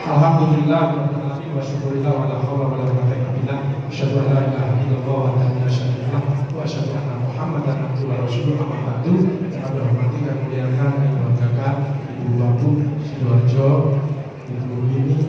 Alhamdulillah wa syukurillah wa la haula wa la quwwata illa billah. Asyhadu an la ilaha illallah wa la syarika lah wa asyhadu anna Muhammadan abduhu wa rasuluh. Amma ba'du. Kami hormati dan muliakan dan banggakan Ibu Wagub Sidoarjo, Ibu Mimi,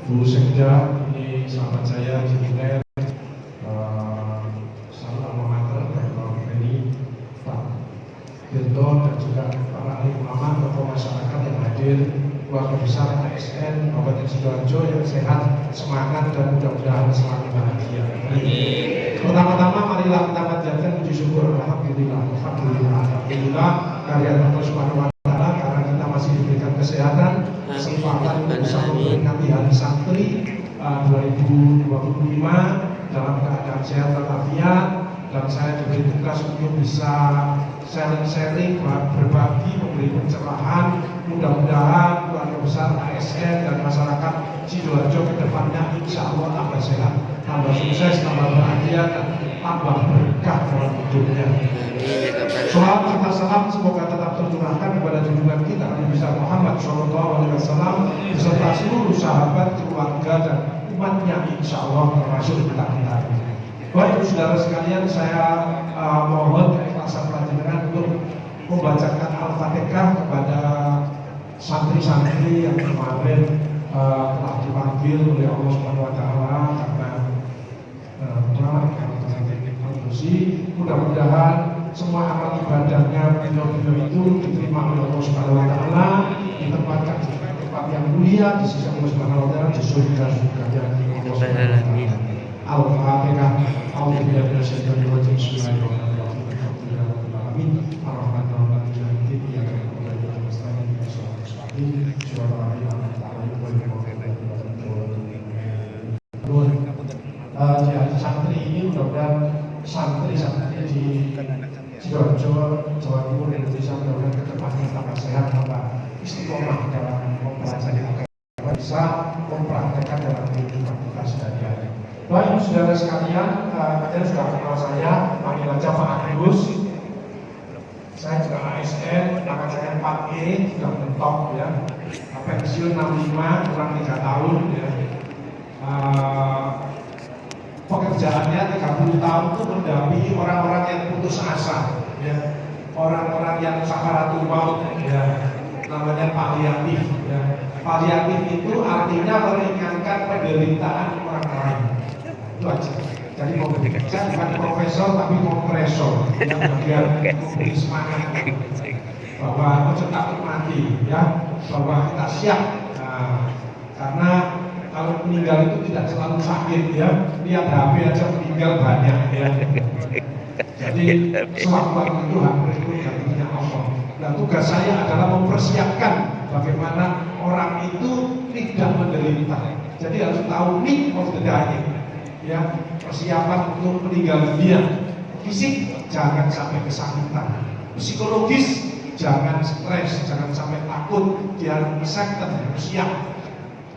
Bu Sekda, ini sahabat saya di Uner, sahabat alma mater, Dr. Feni, Pak Dirto, dan juga para ahli ulama, tokoh masyarakat yang hadir, keluarga besar ASN Kabupaten Sidoarjo yang sehat, semangat, dan mudah-mudahan selalu bahagia. Pertama-tama marilah kita panjatkan puji syukur. Alhamdulillah karya Allah Subhanahu wa Ta'ala, karena kita masih diberikan kesehatan, kesempatan untuk bisa memperingati Hari Santri 2025 dalam keadaan sehat walafiat, dan saya diberi tugas untuk bisa sharing, berbagi, memberi pencerahan. Mudah-mudahan keluarga besar ASN dan masyarakat Sidoarjo ke depannya insya Allah tambah sehat, tambah sukses, tambah bahagia, dan tambah berkah dalam hidupnya. Sholawat serta salam semoga tetap tercurahkan kepada junjungan kita Nabi besar Muhammad SAW beserta seluruh sahabat, keluarga, dan umatnya insya Allah, termasuk kita. Baik saudara sekalian, saya mohon keikhlasan panjenengan untuk membacakan Al-Fatihah kepada santri-santri yang kemarin telah dipanggil oleh Allah Subhanahu wa Ta'ala karena mudah-mudahan semua amal ibadahnya beliau itu diterima oleh Allah Subhanahu wa Ta'ala, ditempatkan di tempat yang mulia di sisi Allah Subhanahu wa Ta'ala, di surga surganya Allah Subhanahu wa Ta'ala. Al-Fatihah. A'udzubillahi minasyaitonir rajim. Bismillahirrahmanirrahim. Di hari santri ini mudah-mudahan santri-santri di Sidoarjo, Jawa Timur, Indonesia mudah-mudahan ke depannya tambah sehat, tambah istiqomah dalam mempelajari agama, bisa mempraktekkan dalam kehidupan kita sehari-hari. Baik saudara sekalian, kalian sudah kenal saya, panggil aja Pak Agus. Saya juga ASN, nama saya Pak E, sudah mentok ya, pensiun 65, kurang 3 tahun ya. Pekerjaannya 30 tahun itu mendampingi orang-orang yang putus asa ya, orang-orang yang sakaratul maut ya, namanya paliatif ya. Paliatif itu artinya meringankan penderitaan orang lain, itu aja. Jadi saya bukan profesor tapi kompresor yang bagian memberi semangat bahwa ojo takut mati ya, bahwa kita siap. Karena kalau meninggal itu tidak selalu sakit ya, lihat HP aja meninggal banyak ya. Jadi sewaktu itu hak prerogatifnya Allah. Nah, tugas saya adalah mempersiapkan bagaimana orang itu tidak menderita. Jadi harus tahu need of the dying ya, persiapan untuk meninggal dunia. Fisik jangan sampai kesakitan, psikologis jangan stres, jangan sampai takut, dia accepted, harus siap.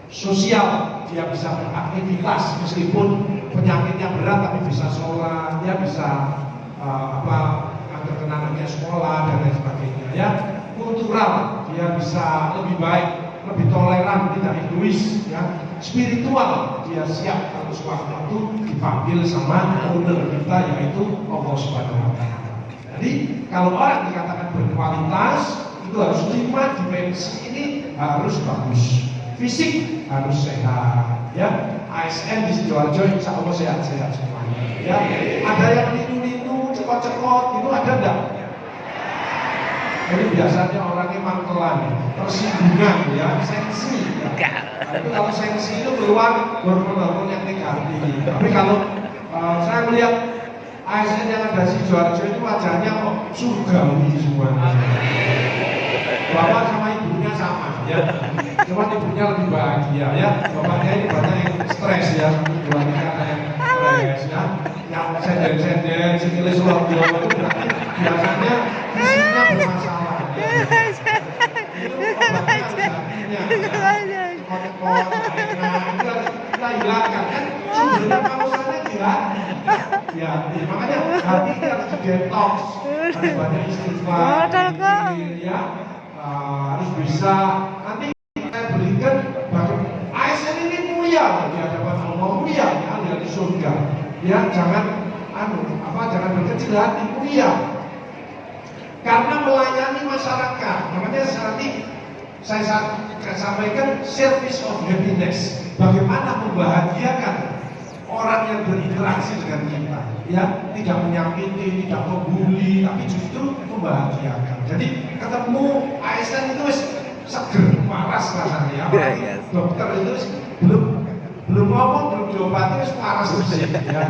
Sosial, dia bisa beraktivitas meskipun penyakitnya berat tapi bisa sholat, dia bisa agar kenangannya sekolah dan lain sebagainya ya. Kultural, dia bisa lebih baik, lebih toleran, tidak egois ya. Spiritual, dia siap kalau sewaktu dipanggil sama owner kita yaitu Allah Subhanahu wa Ta'ala. Jadi kalau orang dikatakan berkualitas itu harus lima dimensi ini harus bagus. Fisik harus sehat ya. ASN di Sidoarjo insya Allah sehat-sehat semuanya ya. Ada yang lindu-lindu, cekot-cekot itu ada enggak? Jadi biasanya orangnya mantelan, tersinggungan ya, sensi ya. Tapi kalau sensi itu keluar hormon-hormon yang negatif. Tapi kalau saya melihat ASN yang ada di Sidoarjo itu wajahnya kok surgawi semuanya. Bapak sama ibunya sama ya, cuma ibunya lebih bahagia ya. Bapaknya ini banyak yang stres ya, ibunya ada yang stres ya, yang sender-sender, sikile selonjol itu berarti biasanya fisiknya bermasalah ya. Itu obatnya artinya kita hilangkan kan, sumbernya pausannya hilangkan ya, makanya hati harus di detox, harus banyak istighfar ya. Harus bisa, nanti saya berikan surga. Ya, jangan jangan berkecil hati, mulia. Karena melayani masyarakat. Makanya nanti saya sampaikan service of happiness. Bagaimana membahagiakan orang yang berinteraksi dengan kita, ya, tidak menyakiti, tidak membuli, tapi justru membahagiakan. Jadi ketemu ASN itu seger, waras rasanya, ya. Dokter itu belum ngomong, belum diobati, waras sih, ya.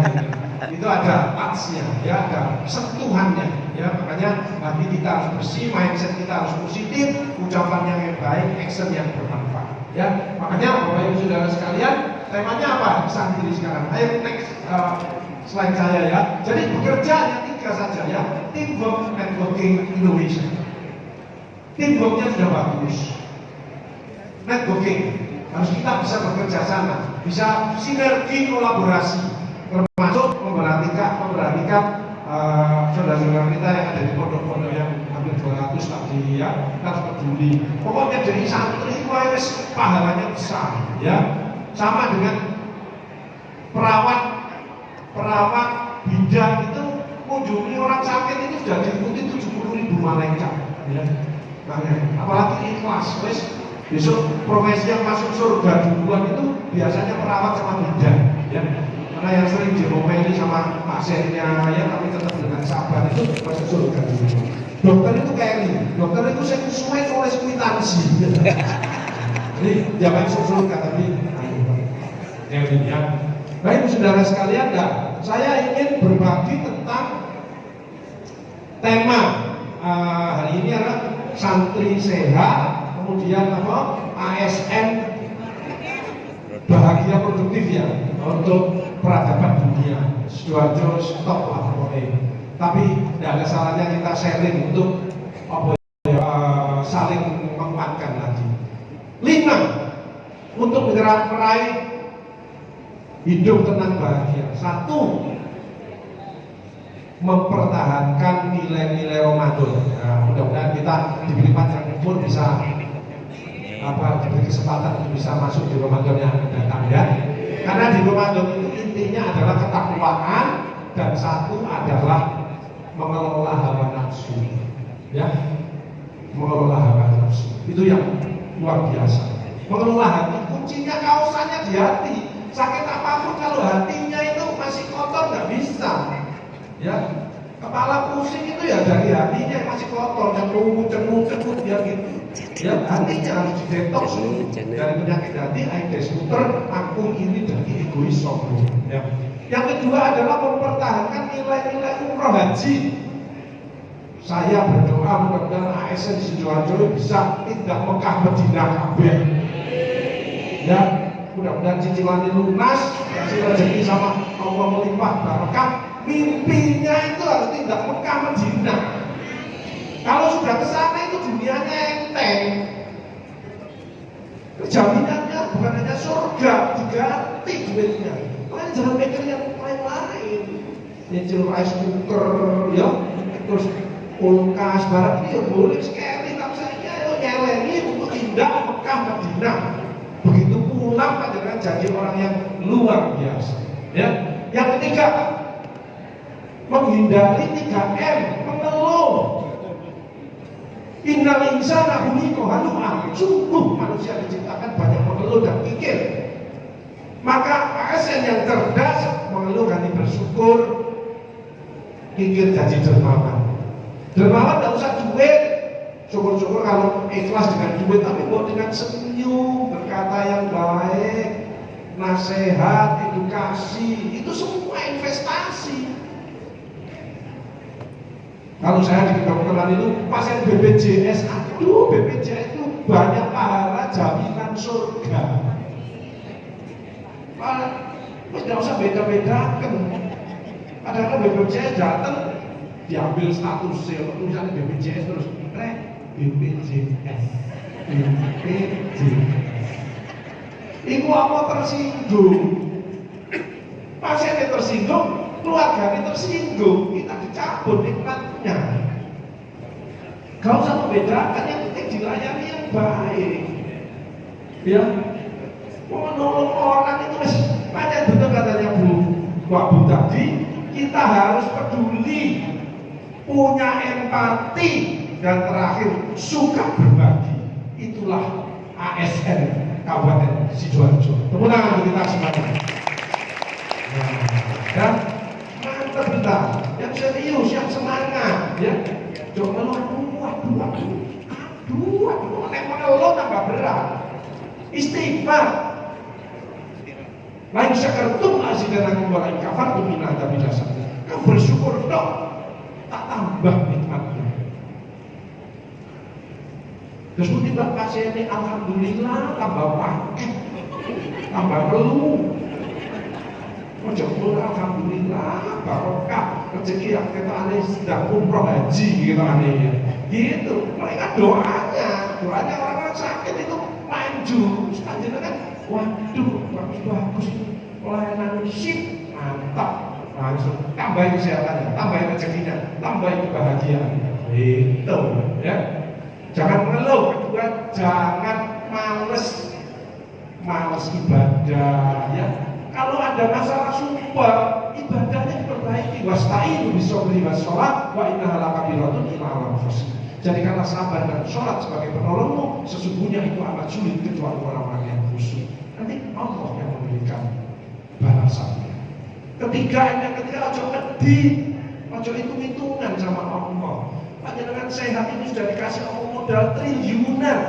Itu ada touch-nya, ya, ada sentuhannya, ya. Makanya hati kita harus bersih, mindset kita harus positif, ucapan yang baik, action yang bermanfaat, ya. Makanya Bapak Ibu Saudara sekalian, temanya apa? Santri sekarang. Ayo next slide saya, ya. Jadi bekerja hanya 3 saja, ya. Teamwork, networking, innovation. Teamworknya sudah bagus. Networking harus kita bisa bekerja sama, bisa sinergi kolaborasi, termasuk memperhatikan saudara-saudara kita yang ada di pondok-pondok yang hampir 200 tadi, ya. Kita harus peduli. Pokoknya jadi santri itu pahalanya besar, ya. Sama dengan perawat bidan itu mengunjungi orang sakit itu sudah diikuti 70.000 malaikat, ya. Apalagi ikhlas, besok profesi yang masuk surga duluan itu biasanya perawat sama bidan, ya. Karena yang sering diomeli sama pasiennya, ya, tapi tetap dengan sabar itu masuk surga dulu. Dokter itu kayak ini, dokter itu sesuai oleh kwitansi. Jadi jangan masuk surga tapi ya. Baik saudara sekalian, saya ingin berbagi tentang tema hari ini adalah santri sehat, kemudian ASN bahagia produktif, ya, untuk peradaban dunia. Sidoarjo stop lah pokoknya. Tapi tidak ada salahnya kita sharing untuk saling menguatkan lagi. 5 untuk meraih hidup tenang bahagia. 1, mempertahankan nilai-nilai Ramadan. Nah, mudah-mudahan kita diberi panjang umur bisa diberi kesempatan untuk bisa masuk di Ramadan yang akan datang, ya. Karena di Ramadan itu intinya adalah ketakwaan, dan 1 adalah mengelola hawa nafsu, ya. Mengelola hawa nafsu itu yang luar biasa. Mengelola hati, kuncinya kausannya di hati. Sakit apapun kalau hatinya itu masih kotor nggak bisa, ya. Kepala pusing itu ya dari hatinya yang masih kotor, yang cengut ya gitu, ya. Hatinya harus didetoks dari penyakit hati, AIDS, muter, aku ini dari egois sombong, ya. Yang kedua adalah mempertahankan nilai-nilai umroh haji. Saya berdoa mudah-mudahan ASN di Sidoarjo bisa tidak Mekah Madinah kabeh, ya. Mudah-mudahan cicilannya lunas, kasih rezeki sama Allah melimpah barokah. Mimpinya itu harus tidak Mekah Madinah. Kalau sudah ke sana itu dunianya enteng. Jaminannya bukan hanya surga, diganti duitnya. Kalian jangan mikir yang lain-lain. Nyicil rice cooker, ya, terus kulkas, barang ini ya boleh sekali, tapi saya nyelengi untuk indah Mekah Madinah. Begitu pulang dengan jadi orang yang luar biasa, ya. Yang ketiga, menghindari 3M, mengeluh. Innal insana khuliqa halu'a. Sungguh manusia diciptakan banyak mengeluh dan kikir. Maka ASN yang cerdas mengeluh ganti bersyukur, kikir jadi dermawan. Dermawan tidak usah duit. Syukur-syukur kalau ikhlas dengan duit, tapi buat dengan senyum, berkata yang baik, nasihat, edukasi, itu semua investasi. Kalau saya di kedokteran itu pasien BPJS, aduh BPJS itu banyak pahala jaminan surga. Tidak usah beda-bedakan. Kadang-kadang BPJS datang diambil statusnya, tulisannya BPJS terus BPJS. Ibu apa tersinggung? Pasiennya tersinggung, keluarganya tersinggung, kita dicabut nikmatnya. Gak usah membedakan, yang penting dilayani yang baik, ya. Mau nolong orang itu banyak betul katanya Bu Wabu tadi, kita harus peduli, punya empati, dan terakhir suka berbagi. Itulah ASN Kabupaten Sidoarjo. Tepuk tangan untuk kita semuanya. Dan mantap kita, yang serius, yang semangat, ya. Jangan aduh, mengeluh tambah berat. Istighfar. Lain syakartum azidannakum wa in kafartum min adzabil syadid. Kamu bersyukur dong, tak tambah nikmatnya. Terus tiba kasih ini alhamdulillah tambah paket, tambah perlu. Ojo alhamdulillah barokah rezeki yang kita aneh sedang umroh haji gitu aneh. Gitu, mereka doanya orang-orang sakit itu maju. Selanjutnya kan, waduh bagus pelayanan sip, mantap, langsung tambahin kesehatannya, tambahin rezekinya, tambahin kebahagiaan. Itu ya. Jangan mengeluh. Kedua, jangan males ibadah ya. Kalau ada masalah sumpah, ibadahnya diperbaiki. Wasta'inu bis-sabri was-shalah wa innaha lakabiratun illa 'alal khashiyin. Jadikanlah sabar dan sholat sebagai penolongmu. Sesungguhnya itu amat sulit kecuali orang-orang yang khusyuk. Nanti Allah yang memberikan balasannya. Ketiga, ojo medit, ojo hitung-hitungan sama Allah. Panjenengan sehat ini sudah dikasih Allah modal triliunan.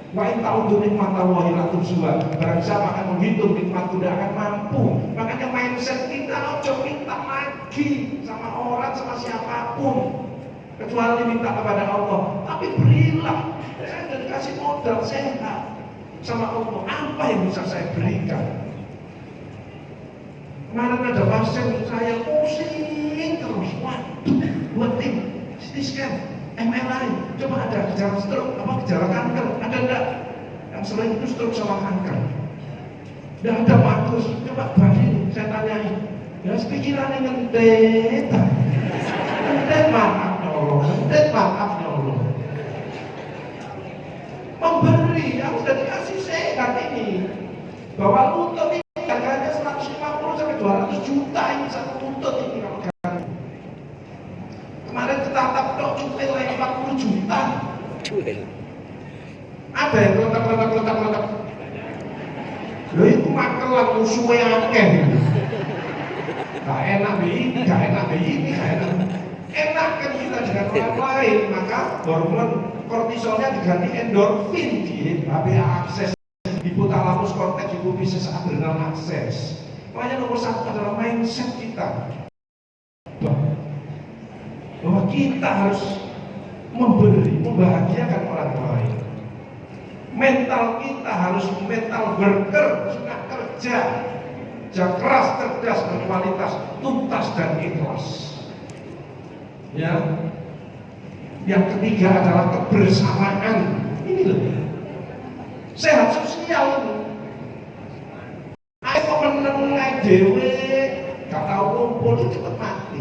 Wa in ta'udzu nikmatallahi la tuhsuha. Barang siapa akan menghitung nikmat tidak akan mampu. Makanya mindset kita ojo minta lagi sama orang, sama siapapun, kecuali minta kepada Allah. Tapi berilah. Saya sudah dikasih modal sehat sama Allah. Apa yang bisa saya berikan? Kemarin ada pasien saya pusing terus. Waduh, buat tim CT scan, MRI, coba ada gejala stroke, gejala kanker, ada enggak? Yang selain itu stroke sama kanker. Enggak ada bagus. Coba bagi saya tanyain. Ya pikirannya ngentet. Ngentet maaf ya Allah. Memberi yang sudah dikasih sehat ini. Bahwa lutut ini harganya 150 sampai 200 juta ini satu lutut ini kalau kan. Kemarin ketatap dok cutil 40 juta. Ada yang letak. Loh itu makelan musuhnya akeh. Gak enak ini. Enakan kita dengan orang lain, maka hormon kortisolnya diganti endorfin di HPA akses, hipotalamus korteks hipofisis adrenal akses. Makanya nomor satu adalah mindset kita, bahwa kita harus memberi, membahagiakan orang lain. Mental kita harus mental worker, suka kerja keras, cerdas, berkualitas, tuntas dan ikhlas. Ya, yang ketiga adalah kebersamaan. Ini loh, sehat sosial ini. Ayo menengai dewe, gak tahu kumpul itu cepet mati.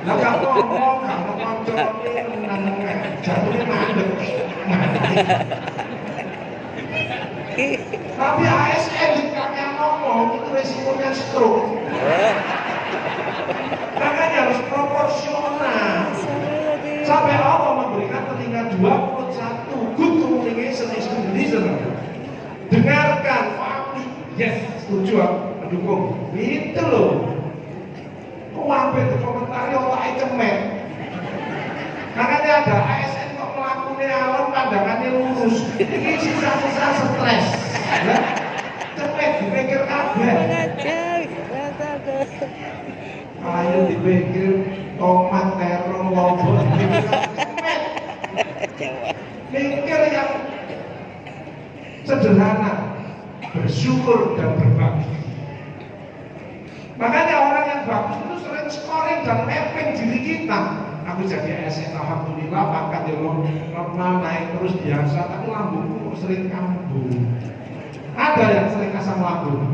Lah gak ngomong, gak ngoncone menengai, jatuhnya mandek, mati. Tapi ASN yang ngomong itu resikonya stroke. Makanya harus proporsional. Sampai Allah memberikan telinga 21. Good communication is good listener. Dengarkan, pahami. Yes, setuju, mendukung. Itu loh. Kok sampai di komentari otaknya cemet. Makanya ada ASN kok melakukannya alon, pandangannya lurus. Ini sisa-sisa stres. Cemet dipikir kabeh. Ayo dipikir tomat, terong, lombok, mikir yang sederhana, bersyukur dan berbagi. Makanya orang yang bagus itu sering scoring dan mapping diri kita. Aku jadi ASN, alhamdulillah, pangkat ya normal, naik terus biasa, tapi lambungku sering kambuh. Ada yang sering asam lambung.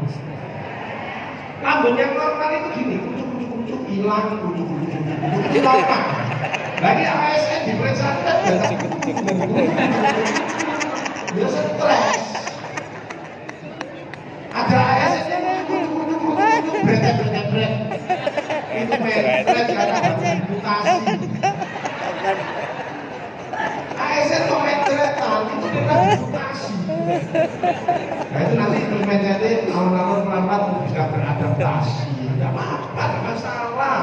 Lambung yang normal itu gini, kucuk hilang, kucuk apa? Lagi ASN diperiksa dia stres. Ada ASN yang kucuk adaptasi. Nah itu nanti mindsetnya alon-alon pelan-pelan bisa beradaptasi. Tidak apa-apa, tidak masalah.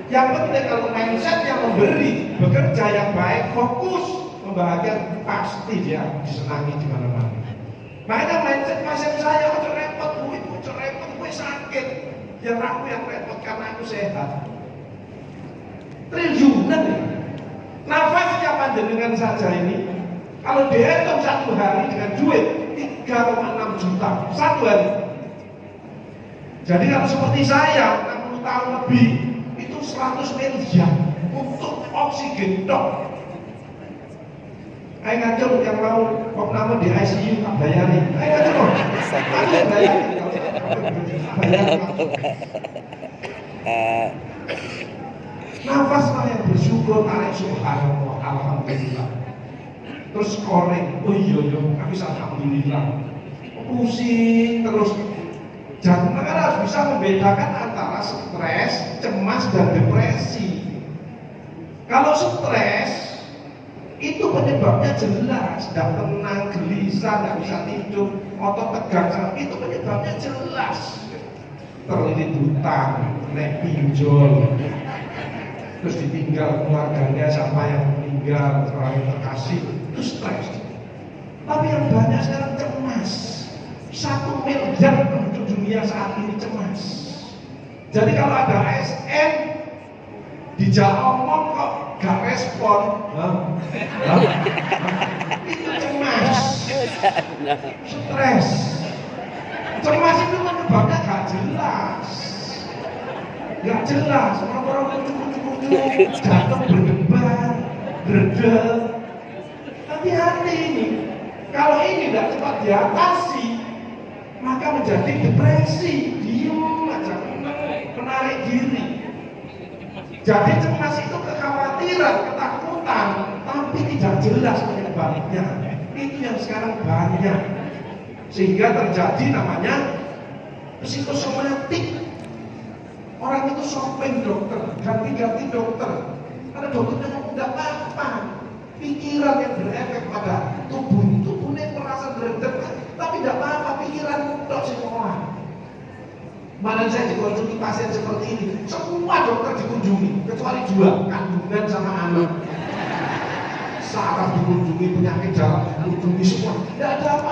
Yang penting kalau mindset yang memberi, bekerja yang baik, fokus, membahagiakan, pasti dia disenangi di mana-mana. Makanya mindset pasien saya, ojo repot, ojo repot, gue sakit. Yang aku yang repot karena aku sehat. Triliunan ya. Nafasnya panjenengan saja ini, kalau dihitung satu hari dengan duit 3,6 juta satu hari. Jadi kalau seperti saya 60 tahun lebih itu 100 miliar untuk oksigen dok. Ayo ngacung yang mau opname di ICU tak bayarin. Ayo ngacung, aku bayarin. Nafaslah yang bersyukur, tarik subhanallah, alhamdulillah. Terus korek, oh iya, aku alhamdulillah. Pusing terus. Jangan harus bisa membedakan antara stres, cemas, dan depresi. Kalau stres, itu penyebabnya jelas, tidak tenang, gelisah, tidak bisa tidur, otot tegang, itu penyebabnya jelas. Terlilit hutang, naik pinjol, terus ditinggal keluarganya, siapa yang meninggal, orang yang terkasih, itu stres. Tapi yang banyak sekarang cemas. 1 miliar penduduk dunia saat ini cemas. Jadi kalau ada ASN dijak omong kok gak respon, itu cemas, stres. Cemas itu penyebabnya gak jelas. Gak jelas, orang-orang cukup jatuh berdebar, berdel. Hati-hati ini. Kalau ini tidak cepat diatasi, maka menjadi depresi, diem aja, menarik diri. Jadi cemas itu kekhawatiran, ketakutan, tapi tidak jelas penyebabnya. Itu yang sekarang banyak, sehingga terjadi namanya psikosomatik. Orang itu shopping dokter, ganti-ganti dokter. Ada dokternya ngomong tidak apa-apa. Pikiran yang berefek pada tubuhnya merasa berdebar, tapi tidak apa-apa, pikiran dok semua. Mana saya dikunjungi pasien seperti ini, semua dokter dikunjungi kecuali 2, kandungan sama anak. Saraf dikunjungi, penyakit dalam dikunjungi semua, tidak ada apa.